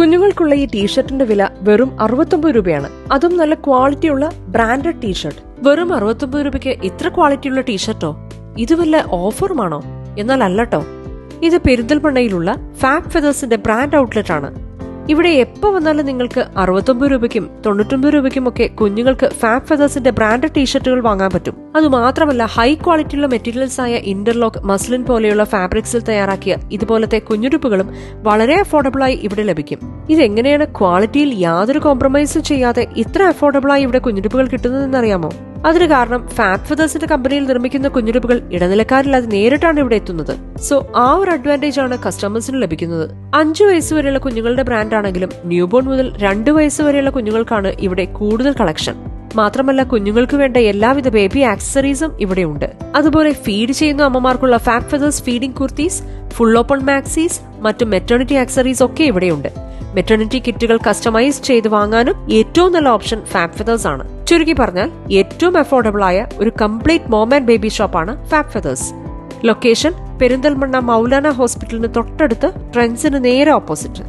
കുഞ്ഞുങ്ങൾക്കുള്ള ഈ ടീഷർട്ടിന്റെ വില വെറും 69 രൂപയാണ്. അതും നല്ല ക്വാളിറ്റിയുള്ള ബ്രാൻഡഡ് ടീഷർട്ട്. വെറും 69 രൂപയ്ക്ക് ഇത്ര ക്വാളിറ്റിയുള്ള ടീഷർട്ടോ? ഇത് വല്ല ഓഫറുമാണോ? എന്നാൽ അല്ലട്ടോ. ഇത് പെരിന്തൽമണ്ണയിലുള്ള ഫാബ് ഫെദേഴ്സിന്റെ ബ്രാൻഡ് ഔട്ട്ലെറ്റ് ആണ്. ഇവിടെ എപ്പോ വന്നാലും നിങ്ങൾക്ക് 69 രൂപയ്ക്കും 99 രൂപയ്ക്കും ഒക്കെ കുഞ്ഞുങ്ങൾക്ക് ഫാബ് ഫെദേഴ്സിന്റെ ബ്രാൻഡഡ് ടീഷർട്ടുകൾ വാങ്ങാൻ പറ്റും. അതുമാത്രമല്ല ഹൈ ക്വാളിറ്റിയുള്ള മെറ്റീരിയൽസ് ആയ ഇന്റർലോക്ക്, മസ്ലിൻ പോലെയുള്ള ഫാബ്രിക്സിൽ തയ്യാറാക്കിയ ഇതുപോലത്തെ കുഞ്ഞുടുപ്പുകളും വളരെ അഫോർഡബിളായി ഇവിടെ ലഭിക്കും. ഇതെങ്ങനെയാണ് ക്വാളിറ്റിയിൽ യാതൊരു കോംപ്രമൈസും ചെയ്യാതെ ഇത്ര അഫോർഡബിളായി ഇവിടെ കുഞ്ഞുടുപ്പുകൾ കിട്ടുന്നതെന്നറിയാമോ? അതിന് കാരണം ഫാബ് ഫെദേഴ്സിന്റെ കമ്പനിയിൽ നിർമ്മിക്കുന്ന കുഞ്ഞുടുപ്പുകൾ ഇടനിലക്കാരില്ലാതെ നേരിട്ടാണ് ഇവിടെ എത്തുന്നത്. സോ ആ ഒരു അഡ്വാൻറ്റേജ് ആണ് കസ്റ്റമേഴ്സിന് ലഭിക്കുന്നത്. 5 വയസ്സ് വരെയുള്ള കുഞ്ഞുങ്ങളുടെ ബ്രാൻഡ് ആണെങ്കിലും ന്യൂബോൺ മുതൽ 2 വയസ്സ് വരെയുള്ള കുഞ്ഞുങ്ങൾക്കാണ് ഇവിടെ കൂടുതൽ കളക്ഷൻ. മാത്രമല്ല കുഞ്ഞുങ്ങൾക്ക് വേണ്ട എല്ലാവിധ ബേബി ആക്സസറീസും ഇവിടെ ഉണ്ട്. അതുപോലെ ഫീഡ് ചെയ്യുന്ന അമ്മമാർക്കുള്ള Fab Feathers feeding kurtis, full open maxis, മറ്റു മെറ്റേണിറ്റി ആക്സസറീസ് ഒക്കെ ഇവിടെയുണ്ട്. മെറ്റേണിറ്റി കിറ്റുകൾ കസ്റ്റമൈസ് ചെയ്ത് വാങ്ങാനും ഏറ്റവും നല്ല ഓപ്ഷൻ ഫാബ് ഫെദേഴ്സ് ആണ്. ചുരുക്കി പറഞ്ഞാൽ ഏറ്റവും അഫോർഡബിൾ ആയ ഒരു കംപ്ലീറ്റ് മോം ആൻഡ് ബേബി ഷോപ്പാണ് Fab Feathers. Location Perinthalmanna Maulana ഹോസ്പിറ്റലിന് തൊട്ടടുത്ത് ട്രെൻഡ്സിന് നേരെ ഓപ്പോസിറ്റ്.